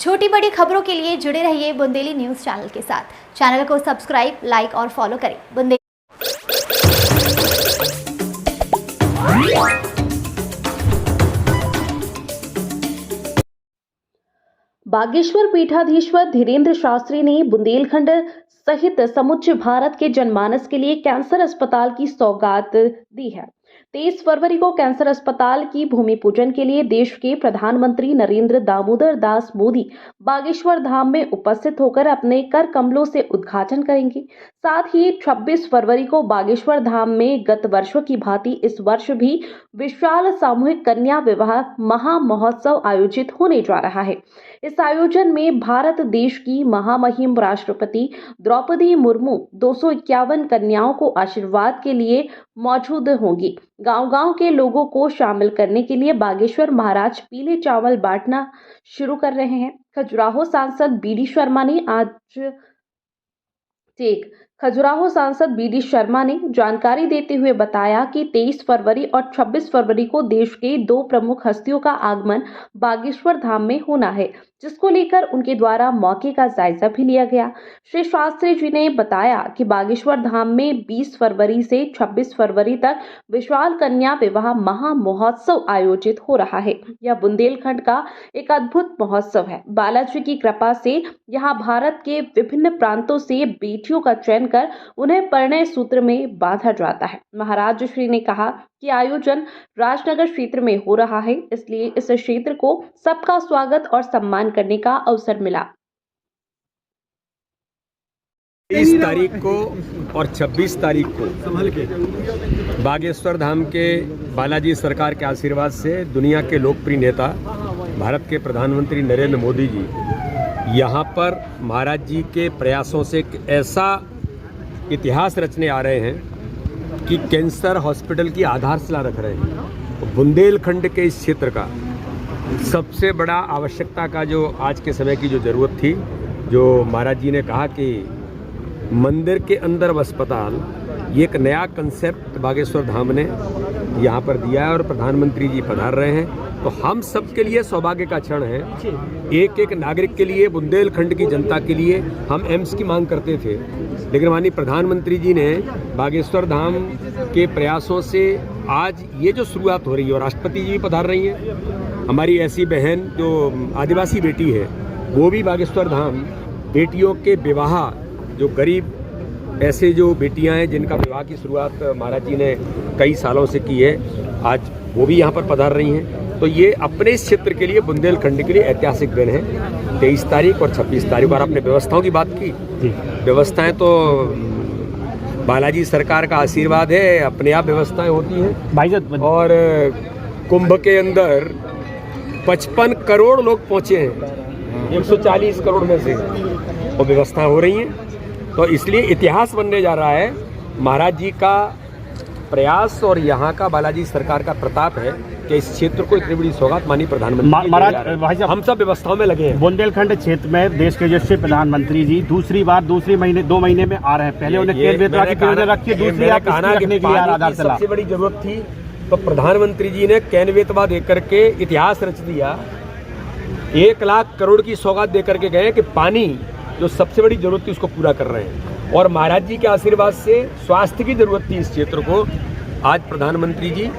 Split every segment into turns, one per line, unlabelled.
छोटी बड़ी खबरों के लिए जुड़े रहिए बुंदेली न्यूज चैनल के साथ। चैनल को सब्सक्राइब, लाइक और फॉलो करें। बुंदेली
बागेश्वर पीठाधीश्वर धीरेन्द्र शास्त्री ने बुंदेलखंड सहित समूचे भारत के जनमानस के लिए कैंसर अस्पताल की सौगात दी है। 23 फरवरी को कैंसर अस्पताल की भूमि पूजन के लिए देश के प्रधानमंत्री नरेंद्र दामोदर दास मोदी बागेश्वर धाम में उपस्थित होकर अपने कर कमलों से उद्घाटन करेंगे। साथ ही 26 फरवरी को बागेश्वर धाम में गत वर्षों की भांति इस वर्ष भी विशाल सामूहिक कन्या विवाह महा महोत्सव आयोजित होने जा रहा है। इस आयोजन में भारत देश की महामहिम राष्ट्रपति द्रौपदी मुर्मू 251 कन्याओं को आशीर्वाद के लिए मौजूद होंगी। गांव-गांव के लोगों को शामिल करने के लिए बागेश्वर महाराज पीले चावल बांटना शुरू कर रहे हैं। खजुराहो सांसद बीडी शर्मा ने जानकारी देते हुए बताया कि 23 फरवरी और 26 फरवरी को देश के दो प्रमुख हस्तियों का आगमन बागेश्वर धाम में होना है, जिसको लेकर उनके द्वारा मौके का जायजा भी लिया गया। श्री शास्त्री जी ने बताया कि बागेश्वर धाम में 20 फरवरी से 26 फरवरी तक विशाल कन्या विवाह महा महोत्सव आयोजित हो रहा है। यह बुंदेलखंड का एक अद्भुत महोत्सव है। बालाजी की कृपा से यहाँ भारत के विभिन्न प्रांतों से बेटियों का चयन कर उन्हें परिणय सूत्र में बांधा जाता है। महाराज श्री ने कहा कि आयोजन राजनगर क्षेत्र में हो रहा है, इसलिए इस क्षेत्र को सबका स्वागत और सम्मान करने का अवसर मिला।
23 तारीख को और 26 तारीख को बागेश्वर धाम के बालाजी सरकार के आशीर्वाद से दुनिया के लोकप्रिय नेता भारत के प्रधानमंत्री नरेंद्र मोदी जी यहाँ पर महाराज जी के प्रयासों से एक ऐसा इतिहास रचने आ रहे हैं कि कैंसर हॉस्पिटल की आधारशिला रख रहे हैं। बुंदेलखंड के इस क्षेत्र का सबसे बड़ा आवश्यकता का जो आज के समय की जो ज़रूरत थी, जो महाराज जी ने कहा कि मंदिर के अंदर अस्पताल, ये एक नया कंसेप्ट बागेश्वर धाम ने यहाँ पर दिया है और प्रधानमंत्री जी पधार रहे हैं। तो हम सब के लिए सौभाग्य का क्षण है। एक एक नागरिक के लिए, बुंदेलखंड की जनता के लिए हम एम्स की मांग करते थे, लेकिन माननीय प्रधानमंत्री जी ने बागेश्वर धाम के प्रयासों से आज ये जो शुरुआत हो रही है और राष्ट्रपति जी पधार रही हैं। हमारी ऐसी बहन जो आदिवासी बेटी है वो भी बागेश्वर धाम बेटियों के विवाह, जो गरीब ऐसे जो बेटियां हैं जिनका विवाह की शुरुआत महाराज जी ने कई सालों से की है, आज वो भी यहाँ पर पधार रही हैं। तो ये अपने इस क्षेत्र के लिए, बुंदेलखंड के लिए ऐतिहासिक दिन है। 23 तारीख और 26 तारीख। और आपने व्यवस्थाओं की बात की, व्यवस्थाएं तो बालाजी सरकार का आशीर्वाद है, अपने आप व्यवस्थाएं होती हैं। और कुंभ के अंदर 55 करोड़ लोग पहुँचे हैं 140 करोड़ में से, और व्यवस्थाएं हो रही हैं। तो इसलिए इतिहास बनने जा रहा है। महाराज जी का प्रयास और यहाँ का बालाजी सरकार का प्रताप है कि इस क्षेत्र को इतनी बड़ी सौगात माननीय प्रधानमंत्री महाराज, हम सब व्यवस्थाओं में लगे हैं।
बुंदेलखंड क्षेत्र में देश के यशस्वी प्रधानमंत्री जी दूसरी बार 2 महीने में आ रहे हैं। पहले उन्हें
सबसे बड़ी जरूरत थी, तो प्रधानमंत्री जी ने कैनवेतवा देकर के इतिहास रच दिया। 1 लाख करोड़ की सौगात देकर के गए कि पानी जो सबसे बड़ी जरूरत थी उसको पूरा कर रहे हैं। और महाराज जी के आशीर्वाद से स्वास्थ्य की जरूरत थी इस क्षेत्र को, आज प्रधानमंत्री जी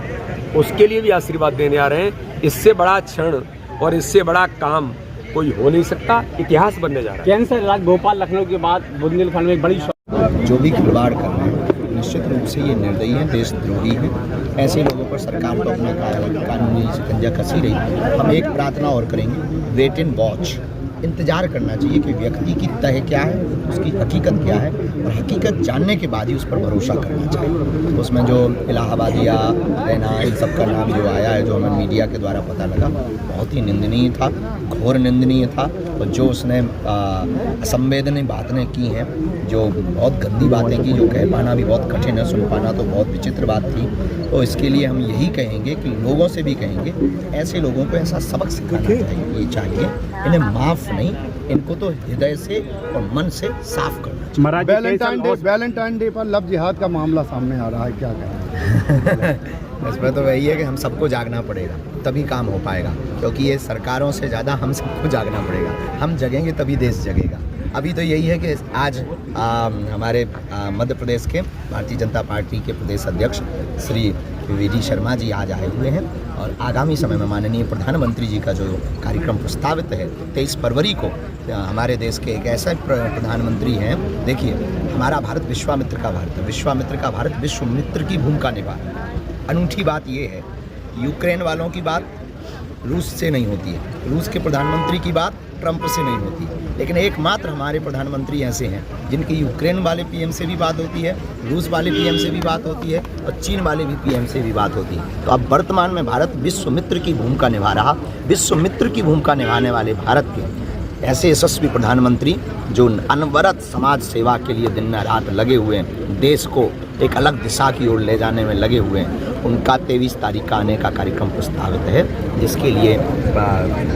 उसके लिए भी आशीर्वाद देने आ रहे हैं। इससे बड़ा क्षण और इससे बड़ा काम कोई हो नहीं सकता, इतिहास बनने जा रहा है।
कैंसर इलाज भोपाल लखनऊ के बाद बुंदेलखंड में एक बड़ी
जो भी खिलवाड़ कर रहे हैं निश्चित रूप से ये निर्दयी है, देशद्रोही है। ऐसे लोगों पर सरकार को अपना कानूनी शिकंजा कसी रही। हम एक प्रार्थना और करेंगे, वेट एंड वॉच, इंतजार करना चाहिए कि व्यक्ति की तह क्या है, उसकी हकीकत क्या है, और हकीकत जानने के बाद ही उस पर भरोसा करना चाहिए। उसमें जो इलाहाबादिया रहना, इन सब का नाम जो आया है, जो हमें मीडिया के द्वारा पता लगा, बहुत ही निंदनीय था, घोर निंदनीय था। और जो उसने असंवेदनीय बातें की हैं, जो बहुत गंदी बातें की, जो कह पाना भी बहुत कठिन है, सुन पाना तो बहुत विचित्र बात थी। तो इसके लिए हम यही कहेंगे कि लोगों से भी कहेंगे, ऐसे लोगों को ऐसा सबक सिखाना चाहिए। इन्हें माफ़ नहीं, इनको तो हृदय से और मन से साफ करना चाहिए।
वैलेंटाइन डे पर लव जिहाद का मामला सामने आ रहा है, क्या कहें?
इसमें तो वही है कि हम सबको जागना पड़ेगा, तभी काम हो पाएगा, क्योंकि ये सरकारों से ज़्यादा हम सबको जागना पड़ेगा। हम जगेंगे तभी देश जगेगा। अभी तो यही है कि आज हमारे मध्य प्रदेश के भारतीय जनता पार्टी के प्रदेश अध्यक्ष श्री वी शर्मा जी आज आए हुए हैं और आगामी समय में माननीय प्रधानमंत्री जी का जो कार्यक्रम प्रस्तावित है 23 फरवरी को, हमारे देश के एक ऐसा प्रधानमंत्री हैं, देखिए हमारा भारत विश्वामित्र का भारत है, विश्वामित्र का भारत विश्व मित्र की भूमिका निभा रहा है। अनूठी बात ये है, यूक्रेन वालों की बात रूस से नहीं होती है, रूस के प्रधानमंत्री की बात ट्रंप से नहीं होती, लेकिन एकमात्र हमारे प्रधानमंत्री ऐसे हैं जिनकी यूक्रेन वाले पीएम से भी बात होती है, रूस वाले पीएम से भी बात होती है और चीन वाले भी पीएम से भी बात होती है। तो अब वर्तमान में भारत विश्व मित्र की भूमिका निभा रहा, विश्व मित्र की भूमिका निभाने वाले भारत के ऐसे यशस्वी प्रधानमंत्री जो अनवरत समाज सेवा के लिए दिन रात लगे हुए हैं, देश को एक अलग दिशा की ओर ले जाने में लगे हुए हैं, उनका 23 तारीख का आने का कार्यक्रम प्रस्तावित है, जिसके लिए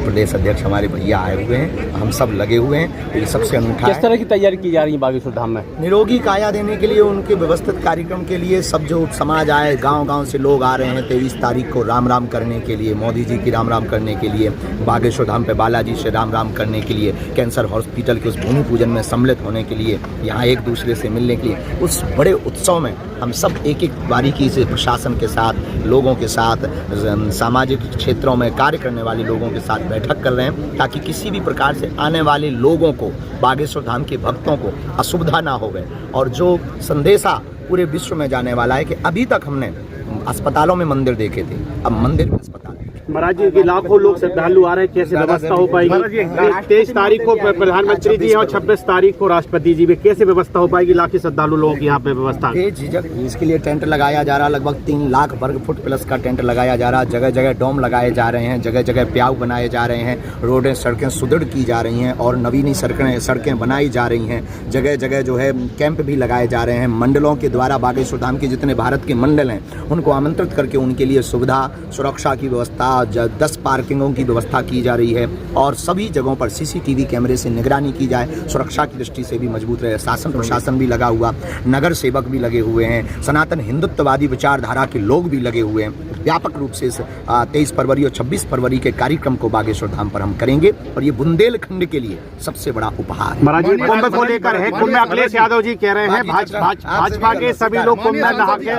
प्रदेश अध्यक्ष हमारे भैया आए हुए हैं, हम सब लगे हुए हैं। ये सबसे अनूठा
किस तरह की तैयारी की जा रही है बागेश्वर धाम में?
निरोगी काया देने के लिए, उनके व्यवस्थित कार्यक्रम के लिए सब जो समाज आए, गांव-गांव से लोग आ रहे हैं 23 तारीख को राम राम करने के लिए, मोदी जी की राम राम करने के लिए, बागेश्वर धाम पे बालाजी से राम राम करने के लिए, कैंसर हॉस्पिटल के उस भूमि पूजन में सम्मिलित होने के लिए, यहाँ एक दूसरे से मिलने के लिए, उस बड़े उत्सव में हम सब एक एक बारीकी से प्रशासन के साथ, लोगों के साथ, सामाजिक क्षेत्रों में कार्य करने वाले लोगों के साथ बैठक कर रहे हैं, ताकि किसी भी प्रकार से आने वाले लोगों को, बागेश्वर धाम के भक्तों को असुविधा ना हो गए। और जो संदेशा पूरे विश्व में जाने वाला है कि अभी तक हमने अस्पतालों में मंदिर देखे थे, अब मंदिर में अस्पताल।
महाराज जी की लाखों लोग श्रद्धालु आ रहे हैं, कैसे व्यवस्था हो पाएगी? 23 तारीख को प्रधानमंत्री जी और 26 तारीख को राष्ट्रपति जी में कैसे व्यवस्था हो पाएगी? लाखों श्रद्धालु लोगों की यहाँ पे व्यवस्था,
इसके लिए टेंट लगाया जा रहा, लगभग 3 लाख वर्ग फुट प्लस का टेंट लगाया जा रहा, जगह जगह डोम लगाए जा रहे हैं, जगह जगह प्याऊ बनाए जा रहे हैं, रोडें सड़कें सुदृढ़ की जा रही हैं और नवीनी सड़कें बनाई जा रही हैं, जगह जगह जो है कैंप भी लगाए जा रहे हैं। मंडलों के द्वारा बागेश्वर धाम के जितने भारत के मंडल हैं उनको आमंत्रित करके उनके लिए सुविधा, सुरक्षा की व्यवस्था, 10 पार्किंगों की व्यवस्था की जा रही है और सभी जगहों पर CCTV कैमरे से निगरानी की जाए, सुरक्षा की दृष्टि से भी मजबूत रहे। शासन प्रशासन भी लगा हुआ, नगर सेवक भी लगे हुए हैं, सनातन हिंदुत्ववादी विचारधारा के लोग भी लगे हुए हैं। व्यापक रूप से 23 फरवरी और 26 फरवरी के कार्यक्रम को बागेश्वर धाम पर हम करेंगे और ये बुंदेलखंड के लिए सबसे बड़ा उपहार है।
महाराज जी कुंभ को लेकर है, कुंभ में अखिलेश यादव जी कह रहे हैं भाजपा के सभी लोग कुंभ में नहा के